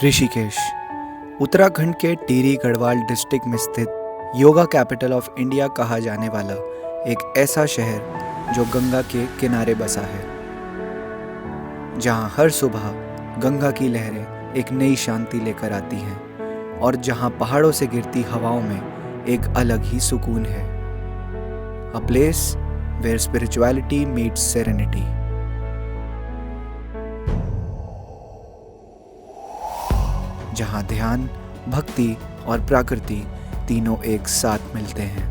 ऋषिकेश उत्तराखंड के टिहरी गढ़वाल डिस्ट्रिक्ट में स्थित योगा कैपिटल ऑफ इंडिया कहा जाने वाला एक ऐसा शहर जो गंगा के किनारे बसा है, जहां हर सुबह गंगा की लहरें एक नई शांति लेकर आती हैं और जहां पहाड़ों से गिरती हवाओं में एक अलग ही सुकून है। A place where spirituality meets serenity. जहां ध्यान, भक्ति और प्रकृति तीनों एक साथ मिलते हैं।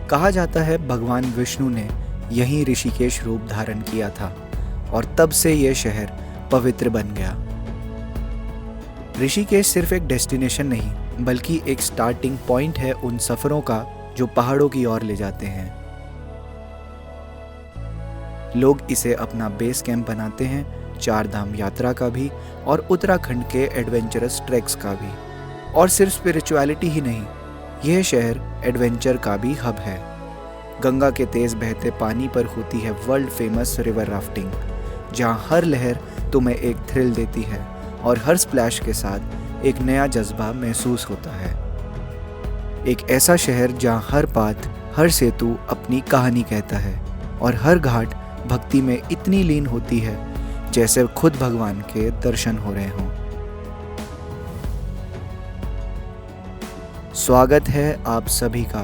कहा जाता है भगवान विष्णु ने यहीं ऋषिकेश रूप धारण किया था और तब से यह शहर पवित्र बन गया। ऋषिकेश सिर्फ एक डेस्टिनेशन नहीं बल्कि एक स्टार्टिंग पॉइंट है उन सफरों का जो पहाड़ों की ओर ले जाते हैं। लोग इसे अपना बेस कैंप बनाते हैं, चार धाम यात्रा का भी और उत्तराखंड के एडवेंचरस ट्रैक्स का भी। और सिर्फ स्पिरिचुअलिटी ही नहीं, यह शहर एडवेंचर का भी हब है। गंगा के तेज बहते पानी पर होती है वर्ल्ड फेमस रिवर राफ्टिंग, जहां हर लहर तुम्हें एक थ्रिल देती है और हर स्प्लैश के साथ एक नया जज्बा महसूस होता है। एक ऐसा शहर जहां हर पाथ, हर सेतु अपनी कहानी कहता है और हर घाट भक्ति में इतनी लीन होती है जैसे खुद भगवान के दर्शन हो रहे हों। स्वागत है आप सभी का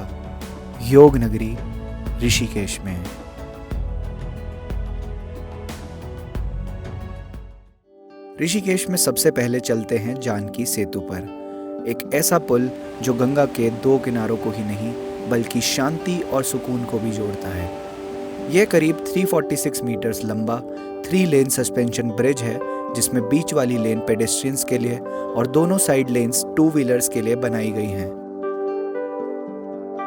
योग नगरी ऋषिकेश में। ऋषिकेश में सबसे पहले चलते हैं जानकी सेतु पर, एक ऐसा पुल जो गंगा के दो किनारों को ही नहीं बल्कि शांति और सुकून को भी जोड़ता है। यह करीब 346 मीटर्स लंबा 3 लेन सस्पेंशन ब्रिज है, जिसमें बीच वाली लेन पेडेस्ट्रियंस के लिए और दोनों साइड लेन्स 2 व्हीलर्स के लिए बनाई गई हैं।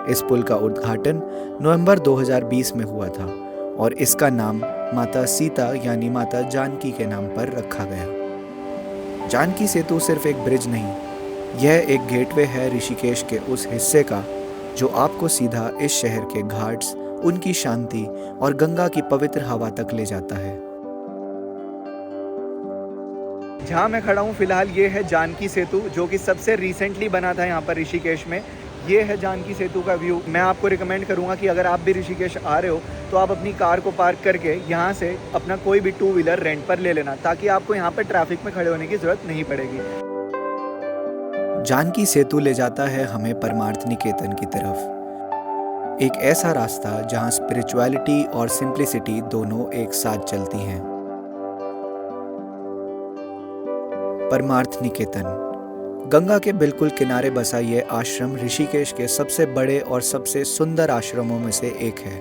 इस पुल का उद्घाटन नवंबर 2020 में हुआ था और इसका नाम माता सीता यानी माता जानकी के नाम पर रखा गया। जानकी सेतु सिर्फ एक ब्रिज नहीं, यह एक गेटवे है ऋषिकेश के उस हिस्से का जो आपको सीधा इस शहर के घाट्स, उनकी शांति और गंगा की पवित्र हवा तक ले जाता है। जहाँ मैं खड़ा हूँ फिलहाल ये है जानकी सेतु, जो कि सबसे रिसेंटली बना था यहाँ पर ऋषिकेश में। ये है जानकी सेतु का व्यू। मैं आपको रिकमेंड करूँगा कि अगर आप भी ऋषिकेश आ रहे हो तो आप अपनी कार को पार्क करके यहाँ से अपना कोई भी 2 व्हीलर रेंट पर ले लेना, ताकि आपको यहाँ पर ट्रैफिक में खड़े होने की ज़रूरत नहीं पड़ेगी। जानकी सेतु ले जाता है हमें परमार्थ निकेतन की तरफ, एक ऐसा रास्ता जहाँ स्पिरिचुअलिटी और सिंप्लिसिटी दोनों एक साथ चलती हैं। परमार्थ निकेतन गंगा के बिल्कुल किनारे बसा ये आश्रम ऋषिकेश के सबसे बड़े और सबसे सुंदर आश्रमों में से एक है।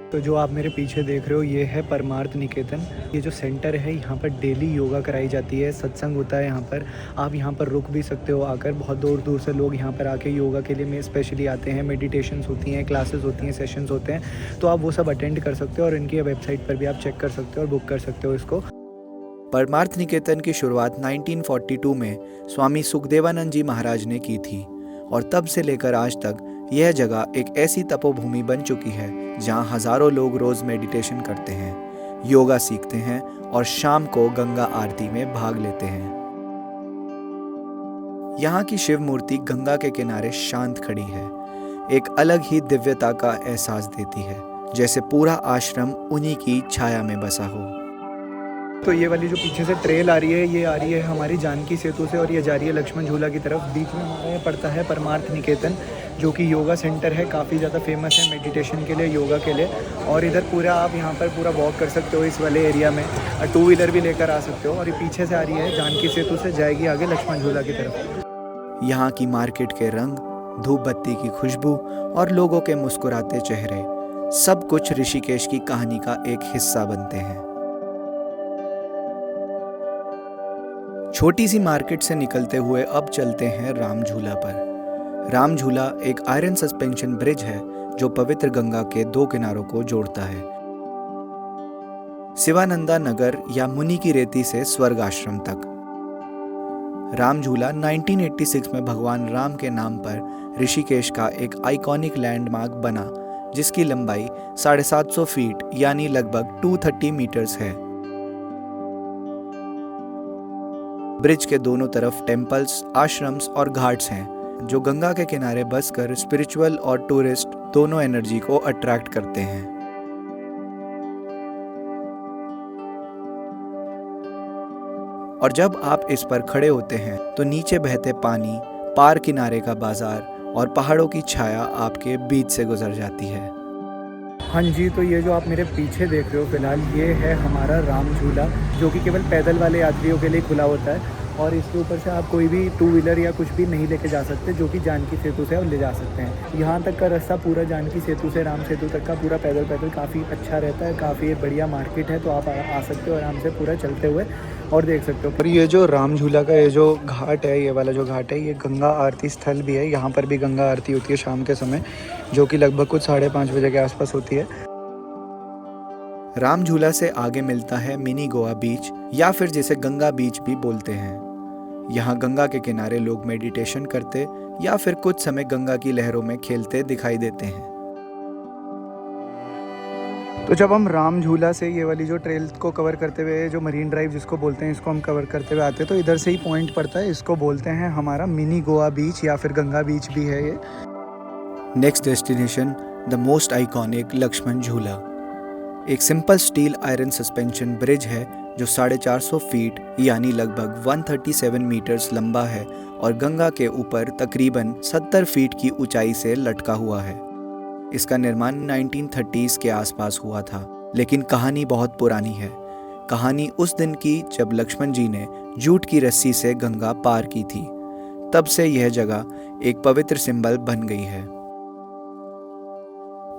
तो जो आप मेरे पीछे देख रहे हो ये है परमार्थ निकेतन। ये जो सेंटर है यहाँ पर डेली योगा कराई जाती है, सत्संग होता है यहाँ पर। आप यहाँ पर रुक भी सकते हो आकर। बहुत दूर दूर से लोग यहाँ पर आके योगा के लिए स्पेशली आते हैं। मेडिटेशंस होती हैं, क्लासेस होती हैं, सेशंस होते हैं, तो आप वो सब अटेंड कर सकते हो और इनकी वेबसाइट पर भी आप चेक कर सकते हो और बुक कर सकते हो इसको। परमार्थ निकेतन की शुरुआत 1942 में स्वामी सुखदेवानंद जी महाराज ने की थी और तब से लेकर आज तक यह जगह एक ऐसी तपोभूमि बन चुकी है जहां हजारों लोग रोज मेडिटेशन करते हैं, योगा सीखते हैं और शाम को गंगा आरती में भाग लेते हैं। यहाँ की शिव मूर्ति गंगा के किनारे शांत खड़ी है, एक अलग ही दिव्यता का एहसास देती है, जैसे पूरा आश्रम उन्हीं की छाया में बसा हो। तो ये वाली जो पीछे से ट्रेल आ रही है, ये आ रही है हमारी जानकी सेतु से और ये जा रही है लक्ष्मण झूला की तरफ। बीच में हमारे पड़ता है परमार्थ निकेतन, जो कि योगा सेंटर है, काफ़ी ज़्यादा फेमस है मेडिटेशन के लिए, योगा के लिए। और इधर पूरा आप यहाँ पर पूरा वॉक कर सकते हो इस वाले एरिया में, और 2 व्हीलर भी लेकर आ सकते हो। और ये पीछे से आ रही है जानकी सेतु से, जाएगी आगे लक्ष्मण झूला की तरफ। यहाँ की मार्केट के रंग, धूप बत्ती की खुशबू और लोगों के मुस्कुराते चेहरे, सब कुछ ऋषिकेश की कहानी का एक हिस्सा बनते हैं। छोटी सी मार्केट से निकलते हुए अब चलते हैं राम झूला पर। राम झूला एक आयरन सस्पेंशन ब्रिज है जो पवित्र गंगा के 2 किनारों को जोड़ता है, शिवानंदा नगर या मुनि की रेती से स्वर्ग आश्रम तक। राम झूला 1986 में भगवान राम के नाम पर ऋषिकेश का एक आइकॉनिक लैंडमार्क बना, जिसकी लंबाई 750 फीट यानी लगभग 230 मीटर्स है। ब्रिज के दोनों तरफ टेम्पल्स, आश्रम्स और घाट्स हैं जो गंगा के किनारे बसकर स्पिरिचुअल और टूरिस्ट दोनों एनर्जी को अट्रैक्ट करते हैं। और जब आप इस पर खड़े होते हैं तो नीचे बहते पानी, पार किनारे का बाजार और पहाड़ों की छाया आपके बीच से गुजर जाती है। हाँ जी, तो ये जो आप मेरे पीछे देख रहे हो फिलहाल, ये है हमारा राम झूला, जो कि केवल पैदल वाले यात्रियों के लिए खुला होता है। और इसके ऊपर से आप कोई भी टू व्हीलर या कुछ भी नहीं लेके जा सकते, जो कि जानकी सेतु से आप ले जा सकते हैं। यहाँ तक का रास्ता पूरा जानकी सेतु से राम सेतु तक का पूरा पैदल काफ़ी अच्छा रहता है। काफ़ी बढ़िया मार्केट है, तो आप आ सकते हो आराम से पूरा चलते हुए और देख सकते हो। और ये जो राम झूला का ये जो घाट है, ये वाला जो घाट है, ये गंगा आरती स्थल भी है। यहाँ पर भी गंगा आरती होती है शाम के समय, जो कि लगभग कुछ 5:30 बजे के आसपास होती है। राम झूला से आगे मिलता है मिनी गोवा बीच, या फिर जिसे गंगा बीच भी बोलते हैं। यहाँ गंगा के किनारे लोग मेडिटेशन करते या फिर कुछ समय गंगा की लहरों में खेलते दिखाई देते हैं। तो जब हम राम झूला से ये वाली जो ट्रेल को कवर करते हुए, जो मरीन ड्राइव जिसको बोलते हैं, इसको हम कवर करते हुए आते हैं, तो इधर से ही पॉइंट पड़ता है। इसको बोलते हैं हमारा मिनी गोवा बीच या फिर गंगा बीच भी है ये। Next destination, the most iconic Lakshman Jhula. एक simple steel iron suspension bridge है जो 450 फीट यानी लगभग 137 मीटर्स लंबा है और गंगा के ऊपर तकरीबन 70 फीट की ऊंचाई से लटका हुआ है। इसका निर्माण 1930s के आसपास हुआ था, लेकिन कहानी बहुत पुरानी है। कहानी उस दिन की जब लक्ष्मण जी ने जूट की रस्सी से गंगा पार की थी। तब से यह जगह एक पवित्र सिंबल बन गई है।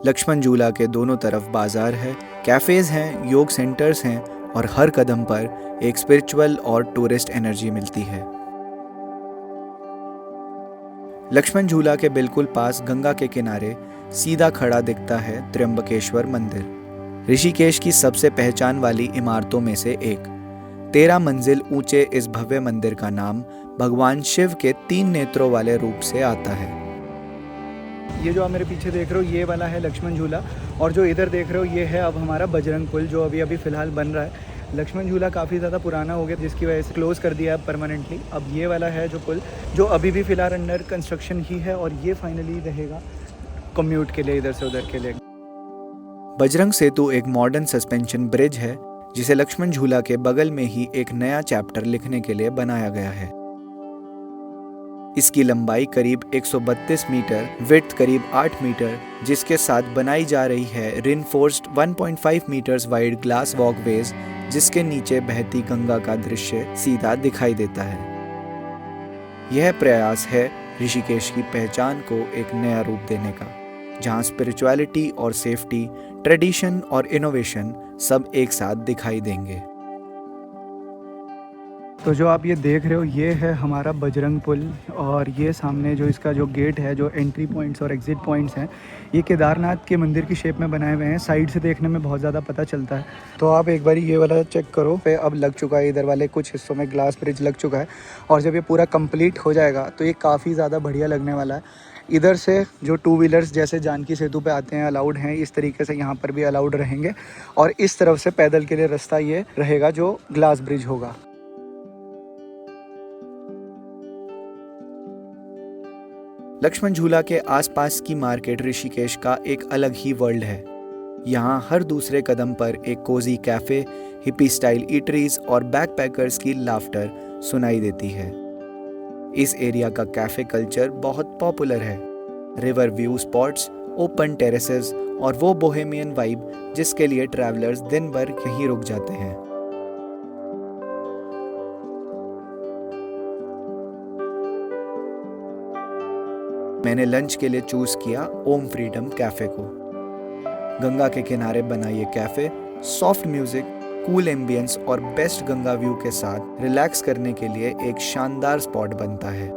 लक्ष्मण झूला के दोनों तरफ बाजार है, कैफेज हैं, योग सेंटर्स हैं और हर कदम पर एक स्पिरिचुअल और टूरिस्ट एनर्जी मिलती है। लक्ष्मण झूला के बिल्कुल पास गंगा के किनारे सीधा खड़ा दिखता है त्र्यंबकेश्वर मंदिर, ऋषिकेश की सबसे पहचान वाली इमारतों में से एक। 13 मंजिल ऊंचे इस भव्य मंदिर का नाम भगवान शिव के 3 नेत्रों वाले रूप से आता है। ये जो आप मेरे पीछे देख रहे हो, ये वाला है लक्ष्मण झूला, और जो इधर देख रहे हो ये है अब हमारा बजरंग पुल, जो अभी फ़िलहाल बन रहा है। लक्ष्मण झूला काफ़ी ज़्यादा पुराना हो गया, जिसकी वजह से क्लोज़ कर दिया है परमानेंटली। अब ये वाला है जो पुल, जो अभी भी फ़िलहाल अंडर कंस्ट्रक्शन ही है, और ये फाइनली रहेगा कम्यूट के लिए, इधर से उधर के लिए। बजरंग सेतु एक मॉडर्न सस्पेंशन ब्रिज है जिसे लक्ष्मण झूला के बगल में ही एक नया चैप्टर लिखने के लिए बनाया गया है। इसकी लंबाई करीब 132 मीटर, विड्थ करीब 8 मीटर, जिसके साथ बनाई जा रही है रिनफोर्स्ड 1.5 मीटर्स वाइड ग्लास वॉकवेज, जिसके नीचे बहती गंगा का दृश्य सीधा दिखाई देता है। यह प्रयास है ऋषिकेश की पहचान को एक नया रूप देने का, जहां स्पिरिचुअलिटी और सेफ्टी, ट्रेडिशन और इनोवेशन सब एक साथ दिखाई देंगे। तो जो आप ये देख रहे हो, ये है हमारा बजरंग पुल, और ये सामने जो इसका जो गेट है, जो एंट्री पॉइंट्स और एग्जिट पॉइंट्स हैं, ये केदारनाथ के मंदिर की शेप में बनाए हुए हैं। साइड से देखने में बहुत ज़्यादा पता चलता है। तो आप एक बार ये वाला चेक करो, पे अब लग चुका है, इधर वाले कुछ हिस्सों में ग्लास ब्रिज लग चुका है, और जब ये पूरा कंप्लीट हो जाएगा तो ये काफ़ी ज़्यादा बढ़िया लगने वाला है। इधर से जो टू व्हीलर्स जैसे जानकी सेतु पे आते हैं अलाउड हैं, इस तरीके से यहाँ पर भी अलाउड रहेंगे, और इस तरफ से पैदल के लिए रास्ता ये रहेगा जो ग्लास ब्रिज होगा। लक्ष्मण झूला के आसपास की मार्केट ऋषिकेश का एक अलग ही वर्ल्ड है। यहाँ हर दूसरे कदम पर एक cosy cafe, hippie style eateries और बैकपैकर्स की लाफ्टर सुनाई देती है। इस एरिया का कैफे कल्चर बहुत पॉपुलर है। River view spots, open terraces और वो बोहेमियन वाइब जिसके लिए ट्रैवलर्स दिन भर यहीं रुक जाते हैं। मैंने लंच के लिए चूज किया ओम फ्रीडम कैफे को। गंगा के किनारे बना ये cafe soft music, cool ambience और बेस्ट गंगा व्यू के साथ रिलैक्स करने के लिए एक शानदार स्पॉट बनता है।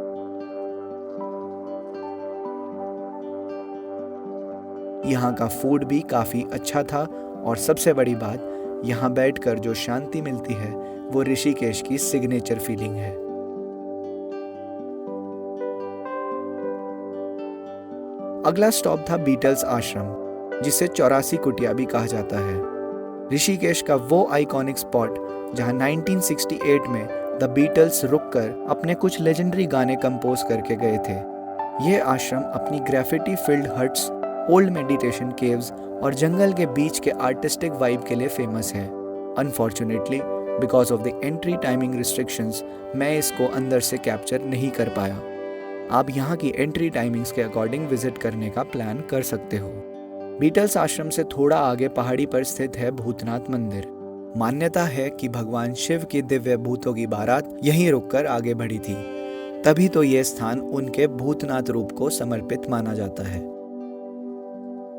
यहाँ का फूड भी काफी अच्छा था, और सबसे बड़ी बात, यहाँ बैठकर जो शांति मिलती है वो ऋषिकेश की सिग्नेचर फीलिंग है। अगला स्टॉप था बीटल्स आश्रम, जिसे 84 कुटिया भी कहा जाता है। ऋषिकेश का वो आइकॉनिक स्पॉट जहां 1968 में द बीटल्स रुककर अपने कुछ लेजेंडरी गाने कंपोज करके गए थे। यह आश्रम अपनी graffiti field huts, old meditation caves और जंगल के बीच के आर्टिस्टिक वाइब के लिए फेमस है। Unfortunately because of the entry timing restrictions मैं इसको अंदर से कैप्चर नहीं कर पाया। आप यहाँ की एंट्री टाइमिंग्स के अकॉर्डिंग विजिट करने का प्लान कर सकते हो। बीटल्स आश्रम से थोड़ा आगे पहाड़ी पर स्थित है भूतनाथ मंदिर। मान्यता है कि भगवान शिव की दिव्य भूतों की बारात यहीं रुककर आगे बढ़ी थी, तभी तो ये स्थान उनके भूतनाथ रूप को समर्पित माना जाता है।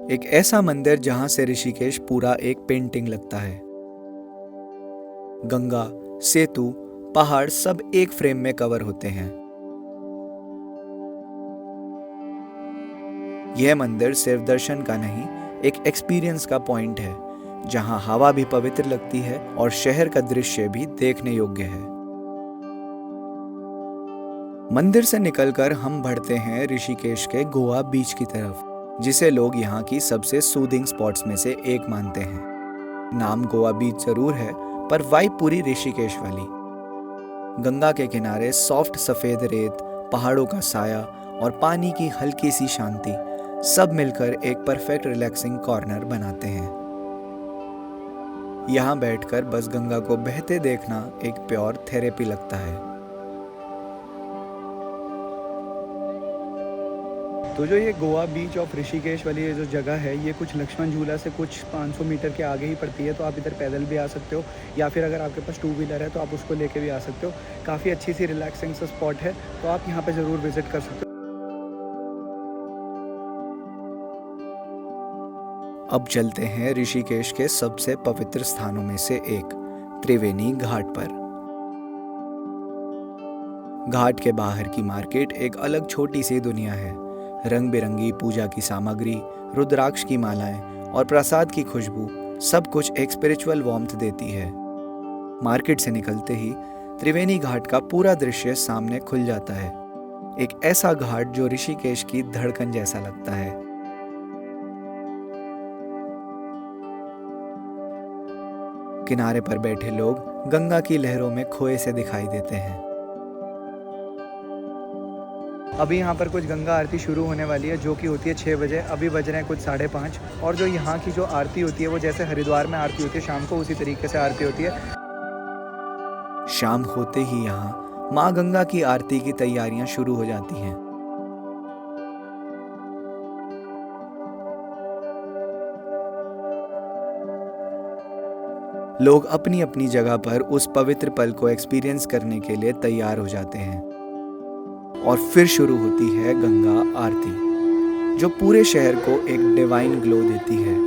एक ऐसा मंदिर जहां से ऋषिकेश पूरा एक पेंटिंग लगता है। गंगा, सेतु, पहाड़ सब एक फ्रेम में कवर होते हैं। यह मंदिर सिर्फ दर्शन का नहीं, एक एक्सपीरियंस का पॉइंट है, जहां हवा भी पवित्र लगती है और शहर का दृश्य भी देखने योग्य है। मंदिर से निकलकर हम बढ़ते हैं ऋषिकेश के गोवा बीच की तरफ, जिसे लोग यहाँ की सबसे सूदिंग स्पॉट्स में से एक मानते हैं। नाम गोवा बीच जरूर है, पर वाइब पूरी ऋषिकेश वाली। गंगा के किनारे सॉफ्ट सफेद रेत, पहाड़ों का साया और पानी की हल्की सी शांति सब मिलकर एक परफेक्ट रिलैक्सिंग कॉर्नर बनाते हैं। यहाँ बैठकर बस गंगा को बहते देखना एक प्योर थेरेपी लगता है। तो जो ये गोवा बीच ऑफ ऋषिकेश वाली ये जो जगह है, ये कुछ लक्ष्मण झूला से कुछ 500 मीटर के आगे ही पड़ती है। तो आप इधर पैदल भी आ सकते हो, या फिर अगर आपके पास 2 व्हीलर है तो आप उसको लेके भी आ सकते हो। काफ़ी अच्छी सी रिलैक्सिंग सा स्पॉट है, तो आप यहाँ पे ज़रूर विजिट कर सकते हो। अब चलते हैं ऋषिकेश के सबसे पवित्र स्थानों में से एक, त्रिवेणी घाट पर। घाट के बाहर की मार्केट एक अलग छोटी सी दुनिया है। रंग बिरंगी पूजा की सामग्री, रुद्राक्ष की मालाएं और प्रसाद की खुशबू सब कुछ एक स्पिरिचुअल वार्मथ देती है। मार्केट से निकलते ही त्रिवेणी घाट का पूरा दृश्य सामने खुल जाता है। एक ऐसा घाट जो ऋषिकेश की धड़कन जैसा लगता है। किनारे पर बैठे लोग गंगा की लहरों में खोए से दिखाई देते हैं। अभी यहाँ पर कुछ गंगा आरती शुरू होने वाली है, जो कि होती है 6 बजे। अभी बज रहे हैं कुछ 5:30। और जो यहाँ की जो आरती होती है वो जैसे हरिद्वार में आरती होती है शाम को, उसी तरीके से आरती होती है। शाम होते ही यहाँ माँ गंगा की आरती की तैयारियां शुरू हो जाती हैं। लोग अपनी अपनी जगह पर उस पवित्र पल को एक्सपीरियंस करने के लिए तैयार हो जाते हैं। और फिर शुरू होती है गंगा आरती, जो पूरे शहर को एक डिवाइन ग्लो देती है।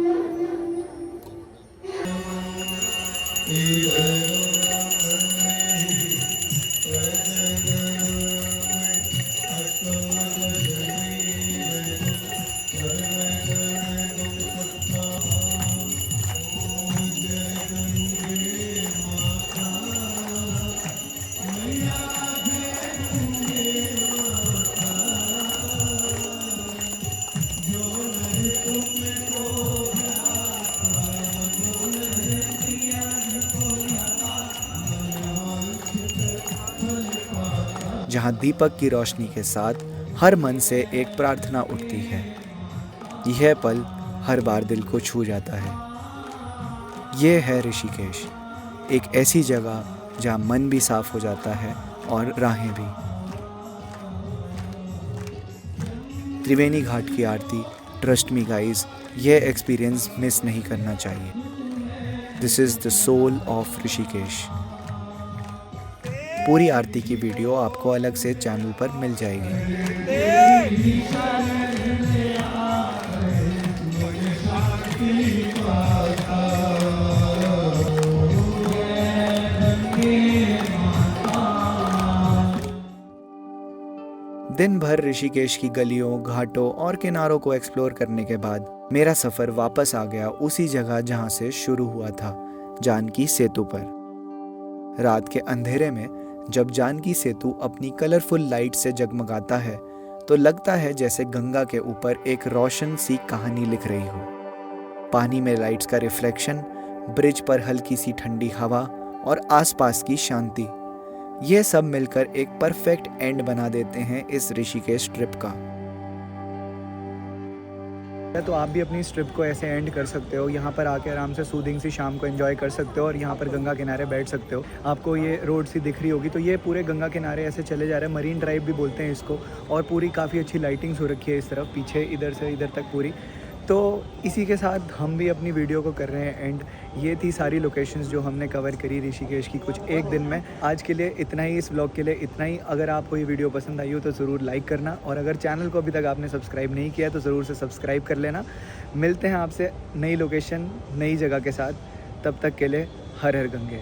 जहाँ दीपक की रोशनी के साथ हर मन से एक प्रार्थना उठती है। यह पल हर बार दिल को छू जाता है। यह है ऋषिकेश, एक ऐसी जगह जहाँ मन भी साफ हो जाता है और राहें भी। त्रिवेणी घाट की आरती, ट्रस्ट मी गाइस, यह एक्सपीरियंस मिस नहीं करना चाहिए। This is the soul of Rishikesh. पूरी आरती की वीडियो आपको अलग से चैनल पर मिल जाएगी। दिन भर ऋषिकेश की गलियों, घाटों और किनारों को एक्सप्लोर करने के बाद मेरा सफर वापस आ गया उसी जगह जहां से शुरू हुआ था, जानकी सेतु पर। रात के अंधेरे में जब जानकी सेतु अपनी कलरफुल लाइट से जगमगाता है तो लगता है जैसे गंगा के ऊपर एक रोशन सी कहानी लिख रही हो। पानी में लाइट्स का रिफ्लेक्शन, ब्रिज पर हल्की सी ठंडी हवा और आसपास की शांति, ये सब मिलकर एक परफेक्ट एंड बना देते हैं इस ऋषिकेश ट्रिप का। तो आप भी अपनी इस ट्रिप को ऐसे एंड कर सकते हो, यहाँ पर आके आराम से सूदिंग सी शाम को एंजॉय कर सकते हो और यहाँ पर गंगा किनारे बैठ सकते हो। आपको ये रोड सी दिख रही होगी, तो ये पूरे गंगा किनारे ऐसे चले जा रहे हैं, मरीन ड्राइव भी बोलते हैं इसको। और पूरी काफ़ी अच्छी लाइटिंग्स हो रखी है इस तरफ, पीछे इधर से इधर तक पूरी। तो इसी के साथ हम भी अपनी वीडियो को कर रहे हैं एंड। ये थी सारी लोकेशंस जो हमने कवर करी ऋषिकेश की कुछ एक दिन में। आज के लिए इतना ही, इस व्लॉग के लिए इतना ही। अगर आपको ये वीडियो पसंद आई हो तो ज़रूर लाइक करना, और अगर चैनल को अभी तक आपने सब्सक्राइब नहीं किया तो ज़रूर से सब्सक्राइब कर लेना। मिलते हैं आपसे नई लोकेशन, नई जगह के साथ। तब तक के लिए हर हर गंगे।